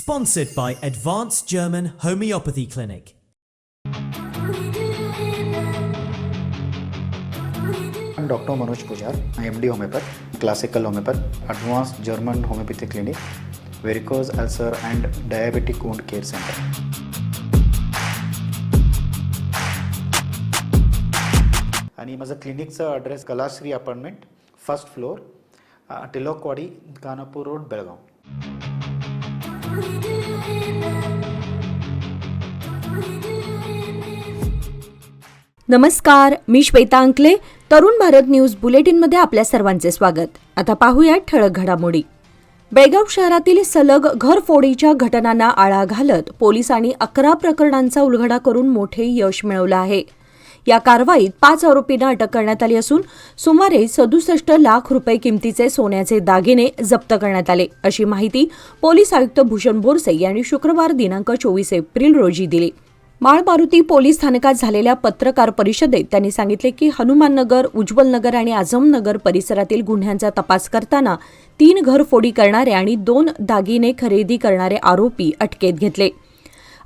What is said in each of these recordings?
Sponsored by Advanced German Homeopathy Clinic. I'm Dr. Manoj Pujar. I am MD Homeopath, Classical Homeopath, Advanced German Homeopathy Clinic, Varicose Ulcer and Diabetic Wound Care Center. आणि माझं क्लिनिकचा address Kalashree apartment, first floor, Tilakwadi, Khanapur road, Belgaum. नमस्कार, मी श्वेता अंकले. Tarun Bharat news बुलेटिनमध्ये आपल्या सर्वांचे स्वागत. आता पाहूया ठळक घडामोडी. बेळगाव शहरातील सलग घरफोडीच्या घटनांना आळा घालत पोलिसांनी 11 प्रकरणांचा उलगडा करून मोठे यश मिळवलं आहे. या कारवाईत 5 आरोपींना अटक करण्यात आली असून सुमारे 67 लाख रुपये किमतीचे सोन्याचे दागिने जप्त करण्यात आले, अशी माहिती पोलीस आयुक्त भूषण बोरसे यांनी शुक्रवार दिनांक 24 एप्रिल रोजी दिली. माळमारुती पोलीस स्थानकात झालेल्या पत्रकार परिषदेत त्यांनी सांगितले की हनुमाननगर, उज्ज्वलनगर आणि आझमनगर परिसरातील गुन्ह्यांचा तपास करताना 3 घरफोडी करणारे आणि 2 दागिने खरेदी करणारे आरोपी अटकेत घेतले.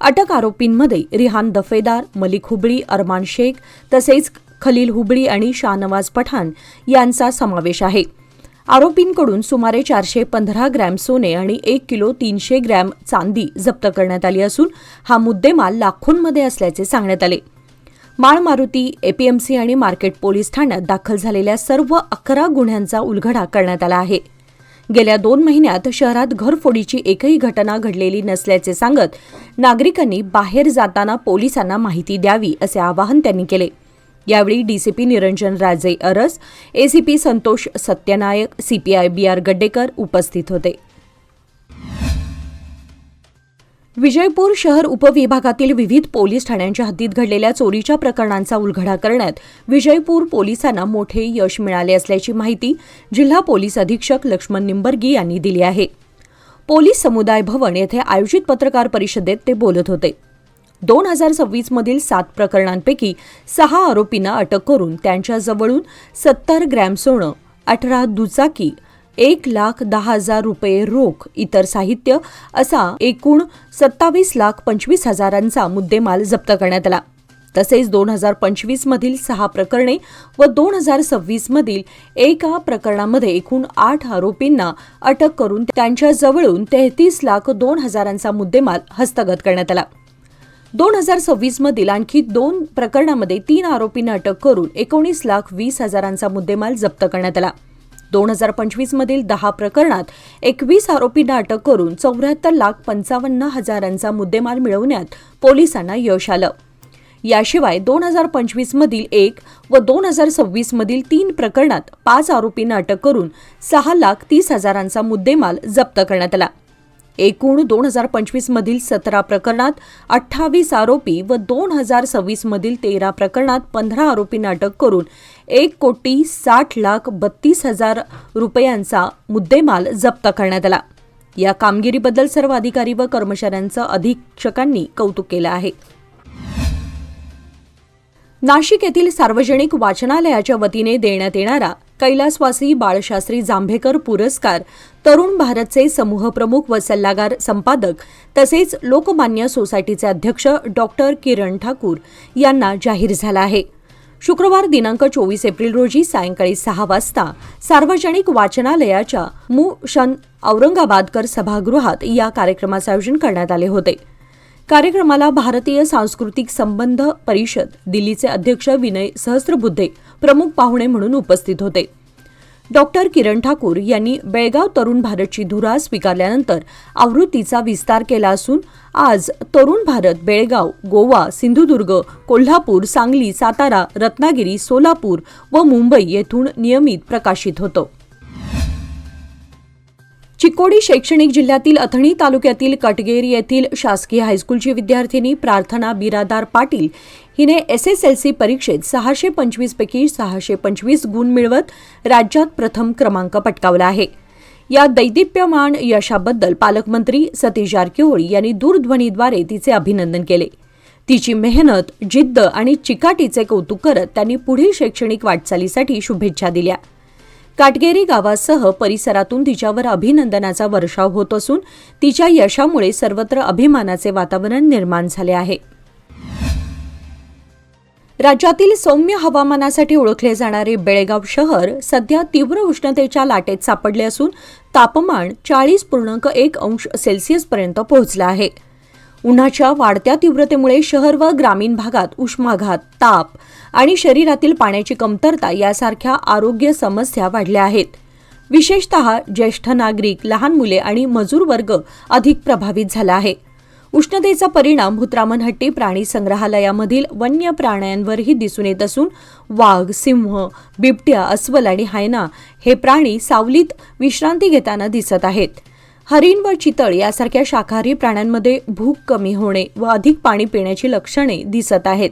अटक आरोपींमध्ये रिहान दफेदार, मलिक हुबळी, अरमान शेख तसेच खलील हुबळी आणि शाहनवाज पठाण यांचा समावेश आहे. आरोपींकडून सुमारे 415 ग्रॅम सोने आणि 1 किलो 300 ग्रॅम चांदी जप्त करण्यात आली असून हा मुद्देमाल लाखोंमध्ये असल्याचे सांगण्यात आले. माळमारुती, एपीएमसी आणि मार्केट पोलीस ठाण्यात दाखल झालेल्या सर्व 11 गुन्ह्यांचा उलगडा करण्यात आला आहे. गेल्या 2 महिन्यात शहरात घरफोडीची एकही घटना घडलेली नसल्याचे सांगत नागरिकांनी बाहेर जाताना पोलिसांना माहिती द्यावी असे आवाहन त्यांनी केले. यावेळी डीसीपी निरंजन राजे अरस, एसीपी संतोष सत्यनायक, सीपीआय BR गड्डेकर उपस्थित होते. विजयपूर शहर उपविभागातील विविध पोलीस ठाण्यांच्या हद्दीत घडलेल्या चोरीच्या प्रकरणांचा उलगडा करण्यात विजयपूर पोलिसांना मोठे यश मिळाले असल्याची माहिती जिल्हा पोलीस अधीक्षक लक्ष्मण निंबर्गी यांनी दिली आहे. पोलीस समुदाय भवन येथे आयोजित पत्रकार परिषदेत ते बोलत होते. 2026 मधील 7 प्रकरणांपैकी 6 आरोपींना अटक करून त्यांच्याजवळून 70 ग्रॅम सोनं, 18 दुचाकी, 1,10,000 रुपये रोख, इतर साहित्य असा एकूण 27,25,000चा मुद्देमाल जप्त करण्यात आला. तसेच 2025 मधील 6 प्रकरणे व 2026 मधील एका प्रकरणामध्ये एकूण 8 आरोपींना अटक करून त्यांच्याजवळून 33,02,000चा मुद्देमाल हस्तगत करण्यात आला. 2026 मधील आणखी 2 प्रकरणामध्ये 3 आरोपींना अटक करून 19,20,000चा मुद्देमाल जप्त करण्यात आला. 2025 मधील 10 प्रकरणात 21 आरोपींना अटक करून 74,55,000चा मुद्देमाल मिळवण्यात पोलिसांना यश आलं. याशिवाय 2025 मधील 1 व 2026 मधील 3 प्रकरणात 5 आरोपींना अटक करून 6,30,000चा मुद्देमाल जप्त करण्यात आला. एकूण 2025 मधील 17 प्रकरणात 28 आरोपी व 2026 मधील 13 प्रकरणात 15 आरोपींना अटक करून 1,60,32,000 रुपयांचा मुद्देमाल जप्त करण्यात आला. या कामगिरीबद्दल सर्व अधिकारी व कर्मचाऱ्यांचं अधीक्षकांनी कौतुक केलं आहे. नाशिक येथील सार्वजनिक वाचनालयाच्या वतीने देण्यात येणारा कैलासवासी बाळशास्त्री जांभेकर पुरस्कार तरुण भारतचे समूहप्रमुख व सल्लागार संपादक तसेच लोकमान्य सोसायटीचे अध्यक्ष डॉक्टर किरण ठाकूर यांना जाहीर झाला आहे. शुक्रवार दिनांक 24 एप्रिल रोजी सायंकाळी 6 वाजता सार्वजनिक वाचनालयाच्या मुशन औरंगाबादकर सभागृहात या कार्यक्रमाचे आयोजन करण्यात आले होते. कार्यक्रमाला भारतीय सांस्कृतिक संबंध परिषद दिल्लीचे अध्यक्ष विनय सहस्त्रबुद्धे प्रमुख पाहुणे म्हणून उपस्थित होते. डॉक्टर किरण ठाकूर यांनी बेळगाव तरुण भारतची धुरा स्वीकारल्यानंतर आवृत्तीचा विस्तार केला असून आज तरुण भारत बेळगाव, गोवा, सिंधुदुर्ग, कोल्हापूर, सांगली, सातारा, रत्नागिरी, सोलापूर व मुंबई येथून नियमित प्रकाशित होतो. चिकोडी शैक्षणिक जिल्ह्यातील अथणी तालुक्यातील कटगेरी येथील शासकीय हायस्कूलची विद्यार्थिनी प्रार्थना बिरादार पाटील हिने SSLC परीक्षेत 625 पैकी 625 गुण मिळवत राज्यात प्रथम क्रमांक पटकावला आहे. या दैदिप्यमान यशाबद्दल पालकमंत्री सतीश जारकिहोळी यांनी दूरध्वनीद्वारे तिचे अभिनंदन केले. तिची मेहनत, जिद्द आणि चिकाटीचे कौतुक करत त्यांनी पुढील शैक्षणिक वाटचालीसाठी शुभेच्छा दिल्या. काटगेरी गावासह परिसरातून तिच्यावर अभिनंदनाचा वर्षाव होत असून तिच्या यशामुळे सर्वत्र अभिमानाचे वातावरण निर्माण झाले आहे. राज्यातील सौम्य हवामानासाठी ओळखले जाणारे बेळगाव शहर सध्या तीव्र उष्णतेच्या लाटेत सापडले असून तापमान 40.1 अंश सेल्सिअसपर्यंत पोहोचलं आहे. उन्हाच्या वाढत्या तीव्रतेमुळे शहर व ग्रामीण भागात उष्माघात, ताप आणि शरीरातील पाण्याची कमतरता यासारख्या आरोग्य समस्या वाढल्या आहेत. विशेषतः ज्येष्ठ नागरिक, लहान मुले आणि मजूर वर्ग अधिक प्रभावित झाला आहे. उष्णतेचा परिणाम हुत्रामनहट्टी प्राणी संग्रहालयामधील वन्य प्राण्यांवरही दिसून येत असून वाघ, सिंह, बिबट्या, अस्वल आणि हायना हे प्राणी सावलीत विश्रांती घेताना दिसत आहेत. हरिण व चितळ यासारख्या शाकाहारी प्राण्यांमध्ये भूक कमी होणे व अधिक पाणी पिण्याची लक्षणे दिसत आहेत.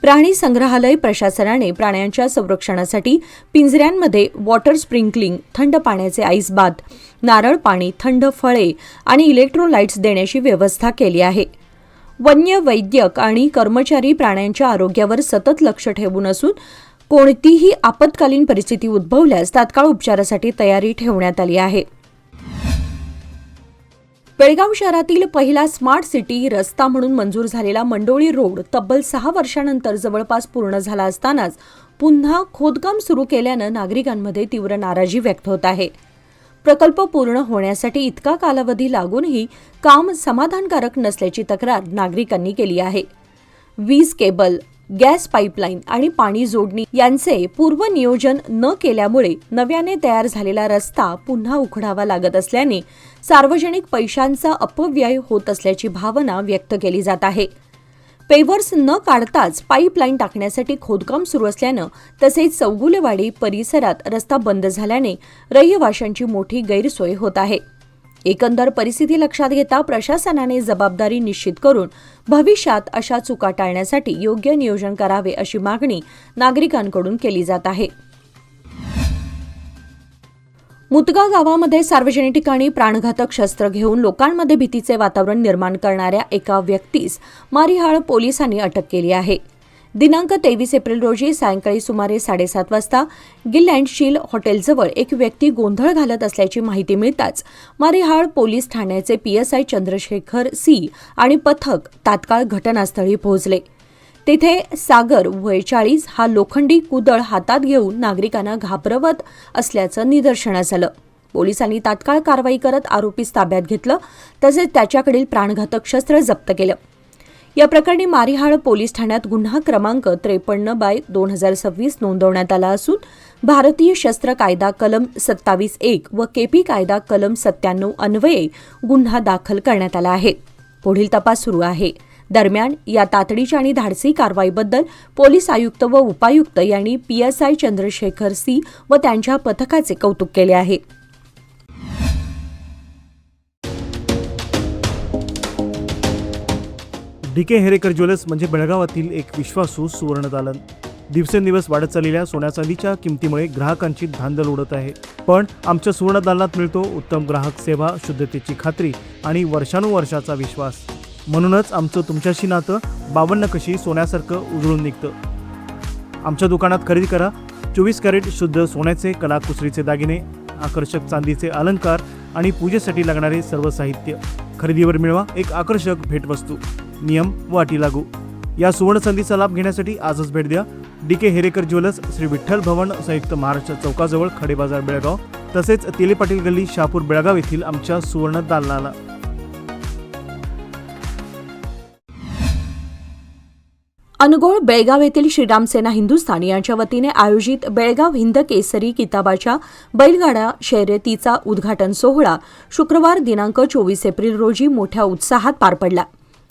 प्राणी संग्रहालय प्रशासनाने प्राण्यांच्या संरक्षणासाठी पिंजऱ्यांमध्ये वॉटर स्प्रिंकलिंग, थंड पाण्याचे आईस बाथ, नारळ पाणी, थंड फळे आणि इलेक्ट्रोलाइट्स देण्याची व्यवस्था केली आहे. वन्य वैद्यक आणि कर्मचारी प्राण्यांच्या आरोग्यावर सतत लक्ष ठेवून असून कोणतीही आपत्कालीन परिस्थिती उद्भवल्यास तात्काळ उपचारासाठी तयारी ठेवण्यात आली आहे. बेळगाव शहरातील पहिला स्मार्ट सिटी रस्ता म्हणून मंजूर झालेला मंडोळी रोड तब्बल 6 वर्षांनंतर जवळपास पूर्ण झाला असतानाच पुन्हा खोदकाम सुरू केल्यानं नागरिकांमध्ये तीव्र नाराजी व्यक्त होत आहे. प्रकल्प पूर्ण होण्यासाठी इतका कालावधी लागूनही काम समाधानकारक नसल्याची तक्रार नागरिकांनी केली आहे. वीज केबल, गॅस पाईपलाईन आणि पाणी जोडणी यांचे पूर्वनियोजन न केल्यामुळे नव्याने तयार झालेला रस्ता पुन्हा उखडावा लागत असल्याने सार्वजनिक पैशांचा अपव्यय होत असल्याची भावना व्यक्त केली जात आहे. पेवर्स न काढताच पाईपलाईन टाकण्यासाठी खोदकाम सुरू असल्यानं तसेच चौगुलेवाडी परिसरात रस्ता बंद झाल्याने रहिवाशांची मोठी गैरसोय होत आहे. एकंदर परिस्थिती लक्षात घेता प्रशासनाने जबाबदारी निश्चित करून भविष्यात अशा चुका टाळण्यासाठी योग्य नियोजन करावे अशी मागणी नागरिकांकडून केली जात आहे. मुतगा गावामध्ये सार्वजनिक ठिकाणी प्राणघातक शस्त्र घेऊन लोकांमध्ये भीतीचे वातावरण निर्माण करणाऱ्या एका व्यक्तीस मारिहाळ पोलिसांनी अटक केली आहे. दिनांक 23 एप्रिल रोजी सायंकाळी सुमारे 7:30 वाजता गिल अँड शील हॉटेलजवळ एक व्यक्ती गोंधळ घालत असल्याची माहिती मिळताच मारिहाळ पोलीस ठाण्याचे PSI चंद्रशेखर C आणि पथक तात्काळ घटनास्थळी पोहोचले. तेथे सागर वय 40 हा लोखंडी कुदळ हातात घेऊन नागरिकांना घाबरवत असल्याचं निदर्शनास आलं. पोलिसांनी तात्काळ कारवाई करत आरोपीस ताब्यात घेतलं तसेच त्याच्याकडील प्राणघातक शस्त्र जप्त केलं. या प्रकरणी मारिहाळ पोलीस ठाण्यात गुन्हा क्रमांक 53/2026 नोंदवण्यात आला असून भारतीय शस्त्र कायदा कलम 27(1) व KP कायदा कलम 97 अन्वये गुन्हा दाखल करण्यात आला आहे. पुढील तपास सुरू आहे. दरम्यान या तातडीच्या आणि धाडसी कारवाईबद्दल पोलीस आयुक्त व उपायुक्त यांनी PSI चंद्रशेखर C व त्यांच्या पथकाचे कौतुक केले आहे. DK हेरेकर ज्वेलर्स म्हणजे बेळगावातील एक विश्वासू सुवर्णदालन. दिवसेंदिवस वाढत चाललेल्या सोन्या चांदीच्या किमतीमुळे ग्राहकांची धांदल उडत आहे. पण आमच्या सुवर्णदालनात मिळतो उत्तम ग्राहक सेवा, शुद्धतेची खात्री आणि वर्षानुवर्षाचा विश्वास. म्हणूनच आमचं तुमच्याशी नातं 52 कशी सोन्यासारखं उजळून निघतं. आमच्या दुकानात खरेदी करा 24 कॅरेट शुद्ध सोन्याचे कलाकुसरीचे दागिने, आकर्षक चांदीचे अलंकार आणि पूजेसाठी लागणारे सर्व साहित्य. खरेदीवर मिळवा एक आकर्षक भेटवस्तू. नियम व अटी लागू. या सुवर्ण संधीचा लाभ घेण्यासाठी आजच भेट द्या. DK हेरेकर ज्वेलर्स, श्री विठ्ठल भवन, संयुक्त महाराष्ट्र चौकाजवळ, खडे बाजार, बेळगाव. तसेच तेले पाटील गल्ली, शहापूर, बेळगाव येथील आमच्या सुवर्ण दालनाला. अनुगोळ बेळगाव येथील श्रीराम सेना हिंदुस्थान यांच्या वतीने आयोजित बेळगाव हिंद केसरी किताबाच्या बैलगाडा शर्यतीचा उद्घाटन सोहळा शुक्रवार दिनांक 24 एप्रिल रोजी मोठ्या उत्साहात पार पडला.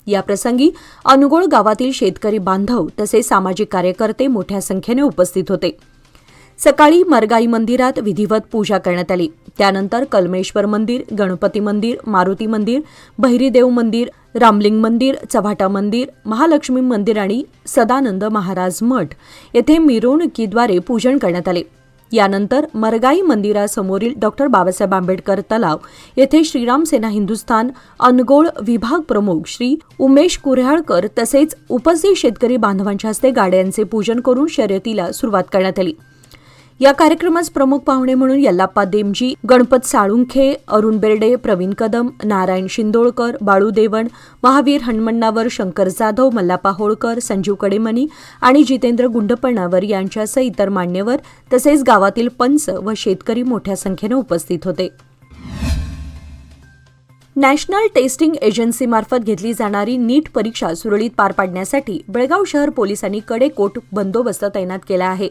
या प्रसंगी अनुगोळ गावातील शेतकरी बांधव तसेच सामाजिक कार्यकर्ते मोठ्या संख्येने उपस्थित होते. सकाळी मरगाई मंदिरात विधिवत पूजा करण्यात आली. त्यानंतर कलमेश्वर मंदिर, गणपती मंदिर, मारुती मंदिर, भैरीदेव मंदिर, रामलिंग मंदिर, चव्हाटा मंदिर, महालक्ष्मी मंदिर आणि सदानंद महाराज मठ येथे मिरवणुकीद्वारे पूजन करण्यात आले. यानंतर मरगाई मंदिरासमोरील डॉ. बाबासाहेब आंबेडकर तलाव येथे श्रीराम सेना हिंदुस्थान अनगोळ विभाग प्रमुख श्री उमेश कुऱ्हाळकर तसेच उपस्थित शेतकरी बांधवांच्या हस्ते गाड्यांचे पूजन करून शर्यतीला सुरुवात करण्यात आली. या कार्यक्रमास प्रमुख पाहुणे म्हणून यल्लाप्पा देमजी, गणपत साळुंखे, अरुण बेर्डे, प्रवीण कदम, नारायण शिंदोळकर, बाळू देवण, महावीर हणमण्णावर, शंकर जाधव, मल्लाप्पा होळकर, संजीव कडेमनी आणि जितेंद्र गुंडपणावर यांच्यासह इतर मान्यवर तसेच गावातील पंच व शेतकरी मोठ्या संख्येने उपस्थित होते. नॅशनल टेस्टिंग एजन्सीमार्फत घेतली जाणारी नीट परीक्षा सुरळीत पार पाडण्यासाठी बेळगाव शहर पोलिसांनी कडेकोट बंदोबस्त तैनात केला आहे.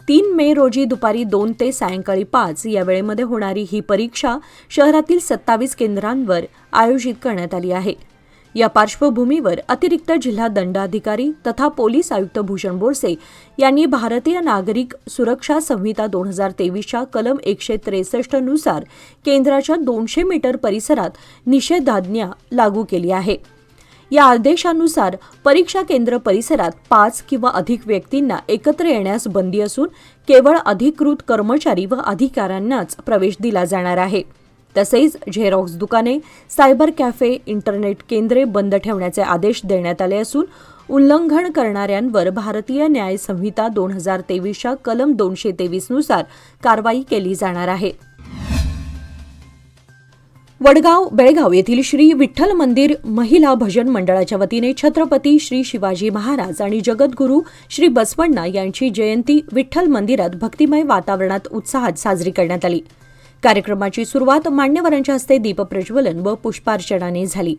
3 मे रोजी दुपारी 2 ते सायंकाळी 5 या वेळेमध्ये होणारी ही परीक्षा शहरातील 27 केंद्रांवर आयोजित करण्यात आली आहे. या पार्श्वभूमीवर अतिरिक्त जिल्हा दंडाधिकारी तथा पोलीस आयुक्त भूषण बोरसे यांनी भारतीय नागरिक सुरक्षा संहिता 2023च्या कलम 163 नुसार केंद्राच्या 200 मीटर परिसरात निषेधाज्ञा लागू केली आहे. या आदेशानुसार परीक्षा केंद्र परिसरात 5 किंवा अधिक व्यक्तींना एकत्र येण्यास बंदी असून केवळ अधिकृत कर्मचारी व अधिकाऱ्यांनाच प्रवेश दिला जाणार आहे. तसेच झेरॉक्स दुकाने, सायबर कॅफे, इंटरनेट केंद्रे बंद ठेवण्याचे आदेश देण्यात आले असून उल्लंघन करणाऱ्यांवर भारतीय न्याय संहिता 2023च्या कलम 223 नुसार कारवाई केली जाणार आहे. वडगाव बेळगाव येथील श्री विठ्ठल मंदिर महिला भजन मंडळाच्या वतीने छत्रपती श्री शिवाजी महाराज आणि जगद्गुरू श्री बसवण्णा यांची जयंती विठ्ठल मंदिरात भक्तिमय वातावरणात उत्साहात साजरी करण्यात आली. कार्यक्रमाची सुरुवात मान्यवरांच्या हस्ते दीपप्रज्वलन व पुष्पार्चनाने झाली.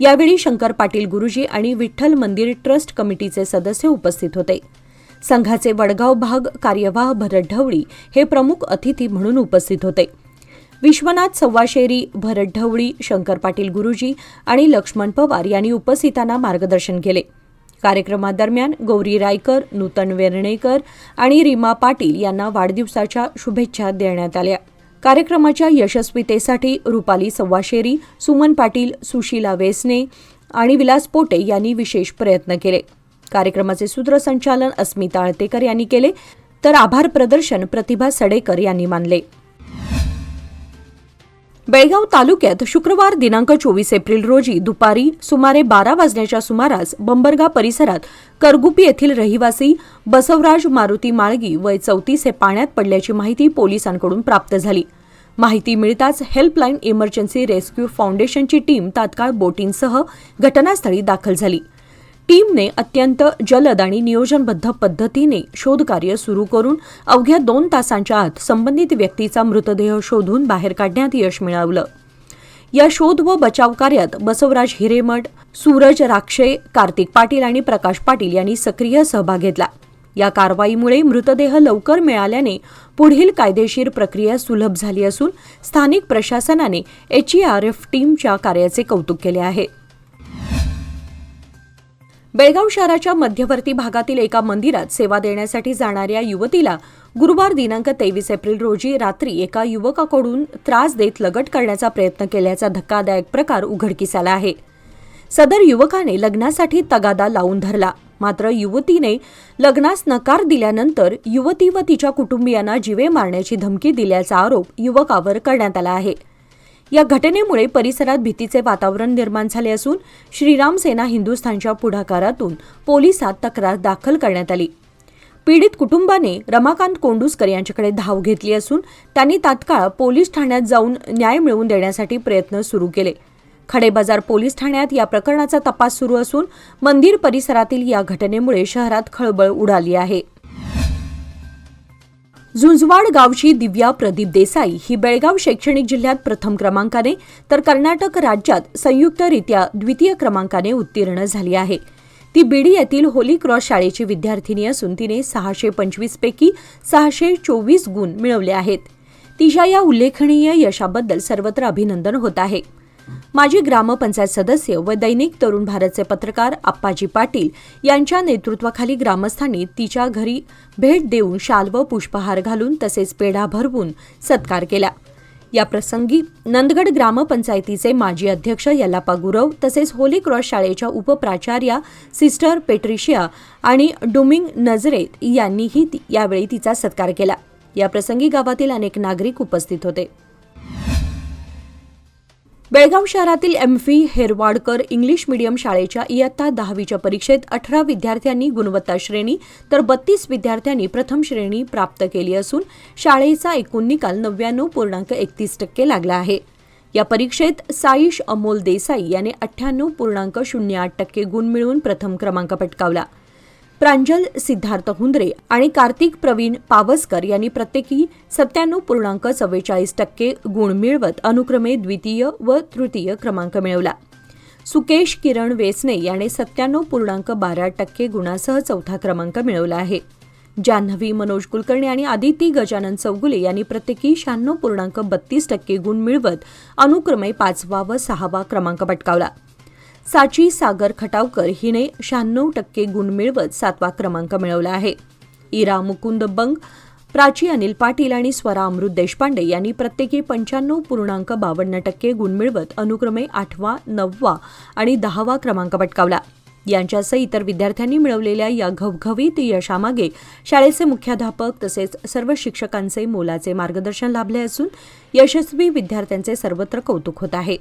यावेळी शंकर पाटील गुरुजी आणि विठ्ठल मंदिर ट्रस्ट कमिटीचे सदस्य उपस्थित होते. संघाचे वडगाव भाग कार्यवाह भरत ढवळी हे प्रमुख अतिथी म्हणून उपस्थित होते. विश्वनाथ सव्वाशेरी, भरत ढवळी, शंकर पाटील गुरुजी आणि लक्ष्मण पवार यांनी उपस्थितांना मार्गदर्शन केले. कार्यक्रमादरम्यान गौरी रायकर, नूतन वेर्णेकर आणि रीमा पाटील यांना वाढदिवसाच्या शुभेच्छा देण्यात आल्या. कार्यक्रमाच्या यशस्वीतेसाठी रुपाली सव्वाशेरी, सुमन पाटील, सुशीला वेसने आणि विलास पोटे यांनी विशेष प्रयत्न केले. कार्यक्रमाचे सूत्रसंचालन अस्मिता आळतेकर यांनी केले तर आभार प्रदर्शन प्रतिभा सडेकर यांनी मानले. बेळगाव तालुक्यात शुक्रवार दिनांक 24 एप्रिल रोजी दुपारी सुमारे 12 वाजण्याच्या सुमारास बंबरगा परिसरात करगुपी येथील रहिवासी बसवराज मारुती माळगी वय 34 हे पाण्यात पडल्याची माहिती पोलिसांकडून प्राप्त झाली. माहिती मिळताच हेल्पलाईन इमर्जन्सी रेस्क्यू फाउंडेशनची टीम तात्काळ बोटींसह घटनास्थळी दाखल झाली. टीमने अत्यंत जलद आणि नियोजनबद्ध पद्धतीने शोधकार्य सुरू करून अवघ्या 2 तासांच्या आत संबंधित व्यक्तीचा मृतदेह शोधून बाहेर काढण्यात यश मिळवलं. या शोध व बचाव कार्यात बसवराज हिरेमठ, सूरज राक्षे, कार्तिक पाटील आणि प्रकाश पाटील यांनी सक्रिय सहभाग घेतला. या कारवाईमुळे मृतदेह लवकर मिळाल्याने पुढील कायदेशीर प्रक्रिया सुलभ झाली असून स्थानिक प्रशासनाने HERF टीमच्या कार्याचे कौतुक केले आहे. बेळगाव शहराच्या मध्यवर्ती भागातील एका मंदिरात सेवा देण्यासाठी जाणाऱ्या युवतीला गुरुवार दिनांक 23 एप्रिल रोजी रात्री एका युवकाकडून त्रास देत लगट करण्याचा प्रयत्न केल्याचा धक्कादायक प्रकार उघडकीस आला आहे. सदर युवकाने लग्नासाठी तगादा लावून धरला. मात्र युवतीने लग्नास नकार दिल्यानंतर युवती व तिच्या कुटुंबियांना जीवे मारण्याची धमकी दिल्याचा आरोप युवकावर करण्यात आला आहे. या घटनेमुळे परिसरात भीतीचे वातावरण निर्माण झाले असून श्रीराम सेना हिंदुस्थानच्या पुढाकारातून पोलिसात तक्रार दाखल करण्यात आली. पीडित कुटुंबाने रमाकांत कोंडुस्कर यांच्याकडे धाव घेतली असून त्यांनी तात्काळ पोलीस ठाण्यात जाऊन न्याय मिळवून देण्यासाठी प्रयत्न सुरू केले. खडेबाजार पोलीस ठाण्यात या प्रकरणाचा तपास सुरू असून मंदिर परिसरातील या घटनेमुळे शहरात खळबळ उडाली आहे. झुंझवाड गावची दिव्या प्रदीप देसाई ही बेळगाव शैक्षणिक जिल्ह्यात प्रथम क्रमांकाने तर कर्नाटक राज्यात संयुक्तरित्या द्वितीय क्रमांकाने उत्तीर्ण झाली आहे. ती बीडी येथील होली क्रॉस शाळेची विद्यार्थिनी असून तिने 625 पैकी 624 गुण मिळवले आहेत. तिच्या या उल्लेखनीय यशाबद्दल सर्वत्र अभिनंदन होत आहे. माजी ग्रामपंचायत सदस्य व दैनिक तरुण भारतचे पत्रकार आप्पाजी पाटील यांच्या नेतृत्वाखाली ग्रामस्थांनी तिच्या घरी भेट देऊन शाल व पुष्पहार घालून तसेच पेढा भरवून सत्कार केला. या प्रसंगी नंदगड ग्रामपंचायतीचे माजी अध्यक्ष यल्लाप्पा गुरव तसेच होली क्रॉस शाळेच्या उपप्राचार्या सिस्टर पेट्रिशिया आणि डुमिंग नजरेत यांनीही यावेळी तिचा सत्कार केला. या प्रसंगी गावातील अनेक नागरिक उपस्थित होते. बेळगाव शहरातील एम.फी. हेरवाडकर इंग्लिश मीडियम शाळेच्या इयत्ता 10वीच्या परीक्षेत 18 विद्यार्थ्यांनी गुणवत्ता श्रेणी तर 32 विद्यार्थ्यांनी प्रथम श्रेणी प्राप्त केली असून शाळेचा एकूण निकाल 99.31% लागला आहे. या परीक्षेत साईश अमोल देसाई याने 98.08% गुण मिळवून प्रथम क्रमांक पटकावला. प्रांजल सिद्धार्थ हुंद्रे आणि कार्तिक प्रवीण पावसकर यांनी प्रत्येकी 97.44% गुण मिळवत अनुक्रमे द्वितीय व तृतीय क्रमांक मिळवला. सुकेश किरण वेसने याने 97.12% गुणासह चौथा क्रमांक मिळवला आहे. जान्हवी मनोज कुलकर्णी आणि आदिती गजानन चौगुले यांनी प्रत्येकी 96.32% गुण मिळवत अनुक्रमे 5वा व 6वा क्रमांक पटकावला. साची सागर खटावकर हिने 96% गुण मिळवत 7वा क्रमांक मिळवला आहे. इरा मुकुंद बंग, प्राची अनिल पाटील आणि स्वरा अमृत देशपांडे यांनी प्रत्येकी 95.52% गुण मिळवत अनुक्रमे 8वा, 9वा आणि 10वा क्रमांक पटकावला. यांच्यासह इतर विद्यार्थ्यांनी मिळवलेल्या या घवघवीत यशामागे शाळेचे मुख्याध्यापक तसेच सर्व शिक्षकांचे मोलाचे मार्गदर्शन लाभले असून यशस्वी विद्यार्थ्यांचे सर्वत्र कौतुक होत आहे.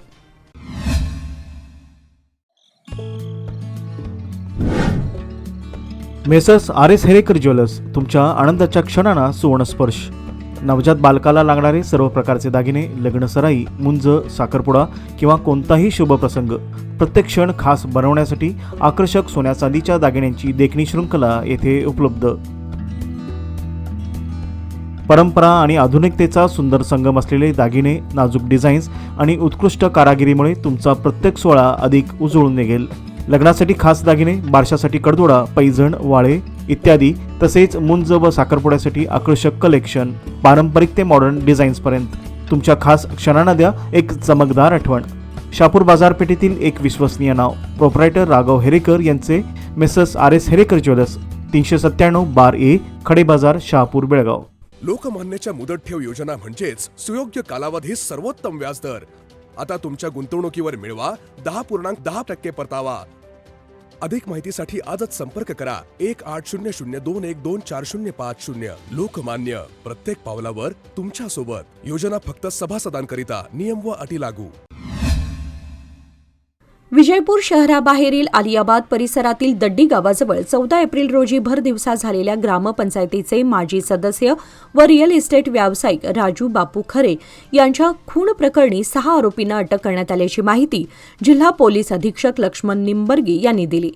मेसर्स RS हेरेकर ज्वेलर्स तुमच्या आनंदाच्या क्षणांना सुवर्णस्पर्श. नवजात बालकाला लागणारे सर्व प्रकारचे दागिने, लग्नसराई, मुंज, साखरपुडा किंवा कोणताही शुभ प्रसंग प्रत्येक क्षण खास बनवण्यासाठी आकर्षक सोन्या चांदीच्या दागिन्यांची देखणी शृंखला येथे उपलब्ध. परंपरा आणि आधुनिकतेचा सुंदर संगम असलेले दागिने, नाजूक डिझाईन्स आणि उत्कृष्ट कारागिरीमुळे तुमचा प्रत्येक सोहळा अधिक उजळून निघेल. लग्नासाठी खास दागिने, बारशासाठी कडदोडा, पैजण, वाळे इत्यादी, तसेच मुंज व साखरपुड्यासाठी आकर्षक कलेक्शन, पारंपरिक ते मॉडर्न डिझाईन्सपर्यंत तुमच्या खास क्षणांना द्या एक चमकदार आठवण. शहापूर बाजारपेठेतील एक विश्वसनीय नाव, प्रोप्रायटर राघव हेरेकर यांचे मेसर्स RS हेरेकर ज्वेलर्स, 397 बार ए, खडे बाजार, शहापूर, बेळगाव. लोकमान्यच्या मुदत ठेव योजना म्हणजेच सुयोग्य कालावधी सर्वोत्तम व्याजदर. आता तुमच्या गुंतवणुकीवर मिळवा 10.10% परतावा. अधिक माहितीसाठी आजच संपर्क करा 1800212405. लोकमान्य, प्रत्येक पावलावर तुमच्या सोबत. योजना फक्त सभासदांकरिता. नियम व अटी लागू. विजयपूर शहराबाहेरील आलियाबाद परिसरातील दड्डी गावाजवळ 14 एप्रिल रोजी भर दिवसा झालेल्या ग्रामपंचायतीचे माजी सदस्य व रिअल इस्टेट व्यावसायिक राजू बापू खरे यांच्या खून प्रकरणी 6 आरोपींना अटक करण्यात आल्याची माहिती जिल्हा पोलीस अधीक्षक लक्ष्मण निंबर्गी यांनी दिली.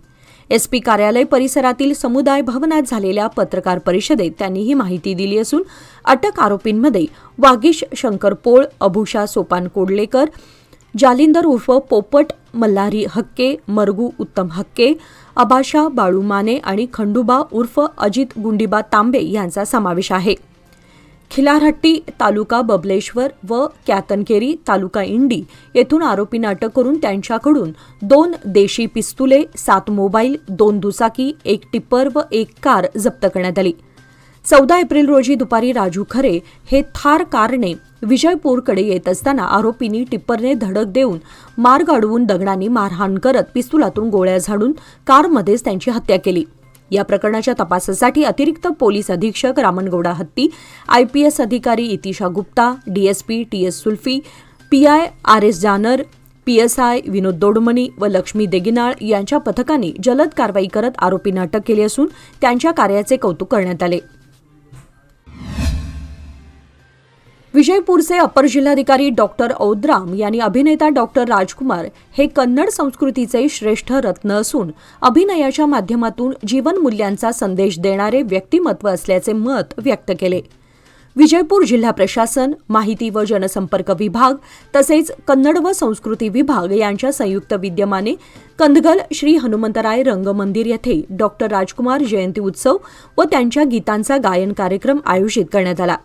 SP कार्यालय परिसरातील समुदाय भवनात झालेल्या पत्रकार परिषदेत त्यांनी ही माहिती दिली असून अटक आरोपींमध्ये वागीश शंकर पोळ, अभुषा सोपान कोडलेकर, जालिंदर उर्फ पोपट मल्हारी हक्के, मरगू उत्तम हक्के, अबाशा बाळू माने आणि खंडूबा उर्फ अजित गुंडीबा तांबे यांचा समावेश आहे. खिलारहट्टी तालुका बबलेश्वर व क्यातनकेरी तालुका इंडी येथून आरोपींना अटक करून त्यांच्याकडून 2 देशी पिस्तुले, 7 मोबाईल, 2 दुचाकी, 1 टिप्पर व 1 कार जप्त करण्यात आली. 14 एप्रिल रोजी दुपारी राजू खरे हे थार कारने विजयपूरकडे येत असताना आरोपींनी टिप्परने धडक देऊन मार्ग अडवून दगडांनी मारहाण करत पिस्तुलातून गोळ्या झाडून कारमध्येच त्यांची हत्या केली. या प्रकरणाच्या तपासासाठी अतिरिक्त पोलीस अधीक्षक रामनगौडा हत्ती, IPS अधिकारी इतिशा Gupta, DSP TS सुल्फी, PI RS जानर, PSI विनोद दोडमणी व लक्ष्मी देगिनाळ यांच्या पथकाने जलद कारवाई करत आरोपींना अटक केली असून त्यांच्या कार्याचे कौतुक करण्यात आले. विजयपूरचे अपर जिल्हाधिकारी डॉक्टर औद्राम यांनी अभिनेता डॉक्टर राजकुमार हे कन्नड संस्कृतीचे श्रेष्ठ रत्न असून अभिनयाच्या माध्यमातून जीवनमूल्यांचा संदेश देणारे व्यक्तिमत्व असल्याचे मत व्यक्त केले. विजयपूर जिल्हा प्रशासन, माहिती व जनसंपर्क विभाग तसेच कन्नड व संस्कृती विभाग यांच्या संयुक्त विद्यमाने कंदगल श्री हनुमंतराय रंगमंदिर येथे डॉक्टर राजकुमार जयंती उत्सव व त्यांच्या गीतांचा गायन कार्यक्रम आयोजित करण्यात आला.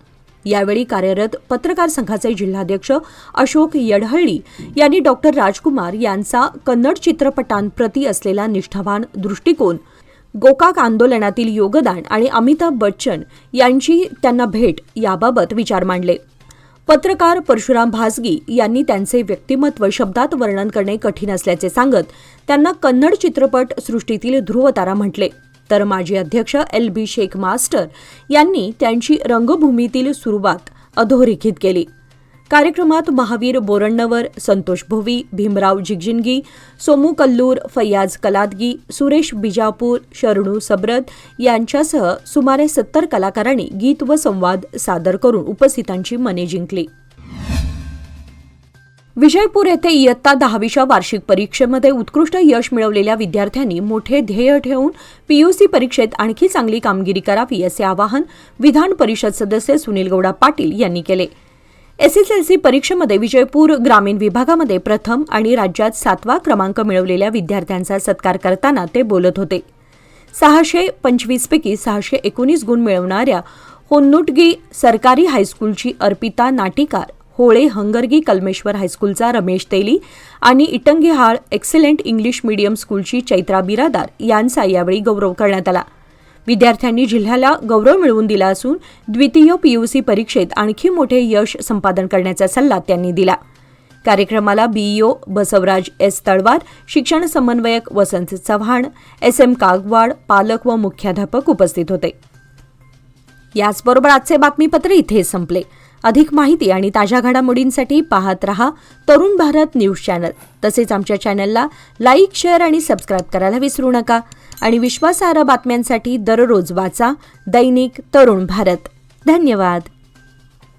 यावेळी कार्यरत पत्रकार संघाचे जिल्हाध्यक्ष अशोक यडहळ्ळी यांनी डॉक्टर राजकुमार यांचा कन्नड चित्रपटांप्रती असलेला निष्ठावान दृष्टिकोन, गोकाक आंदोलनातील योगदान आणि अमिताभ बच्चन यांची त्यांना भेट याबाबत विचार मांडले. पत्रकार परशुराम भासगी यांनी त्यांचे व्यक्तिमत्व शब्दात वर्णन करणे कठीण असल्याचे सांगत त्यांना कन्नड चित्रपट सृष्टीतील ध्रुवतारा म्हटले. तर माजी अध्यक्ष LB शेख मास्टर यांनी त्यांची रंगभूमीतील सुरुवात अधोरेखित केली. कार्यक्रमात महावीर बोरण्णवर, संतोष भोवी, भीमराव जिगजिणगी, सोमू कल्लूर, फैयाज कलादगी, सुरेश बिजापूर, शरणू सबरद यांच्यासह सुमारे 70 कलाकारांनी गीत व संवाद सादर करून उपस्थितांची मने जिंकली. विजयपूर येथे इयत्ता 10वीच्या वार्षिक परीक्षेमध्ये उत्कृष्ट यश मिळवलेल्या विद्यार्थ्यांनी मोठे ध्येय ठेवून पीयूसी परीक्षेत आणखी चांगली कामगिरी करावी असे आवाहन विधान परिषद सदस्य सुनील गौडा पाटील यांनी केले. एसएसएलसी परीक्षेमध्ये विजयपूर ग्रामीण विभागामध्ये प्रथम आणि राज्यात 7वा क्रमांक मिळवलेल्या विद्यार्थ्यांचा सत्कार करताना ते बोलत होते. 625 पैकी 619 गुण मिळवणाऱ्या होन्नुटगी सरकारी हायस्कूलची अर्पिता नाटिकार, होळे हंगरगी कलमेश्वर हायस्कूलचा रमेश तेली आणि इटंगेहाळ एक्सलंट इंग्लिश मीडियम स्कूलची चैत्रा बिरादार यांचा यावेळी गौरव करण्यात आला. विद्यार्थ्यांनी जिल्ह्याला गौरव मिळवून दिला असून द्वितीय पीयूसी परीक्षेत आणखी मोठे यश संपादन करण्याचा सल्ला त्यांनी दिला. कार्यक्रमाला बीईओ बसवराज एस तळवार, शिक्षण समन्वयक वसंत चव्हाण, SM कागवाड, पालक व मुख्याध्यापक उपस्थित होते. याचबरोबर आजचे बातमीपत्र इथे संपले. अधिक माहिती आणि ताज्या घडामोडींसाठी पाहत रहा तरुण भारत न्यूज चॅनल. तसेच आमच्या चॅनलला लाईक, शेअर आणि सबस्क्राईब करायला विसरू नका. आणि विश्वासार्ह बातम्यांसाठी दररोज वाचा दैनिक तरुण भारत. धन्यवाद.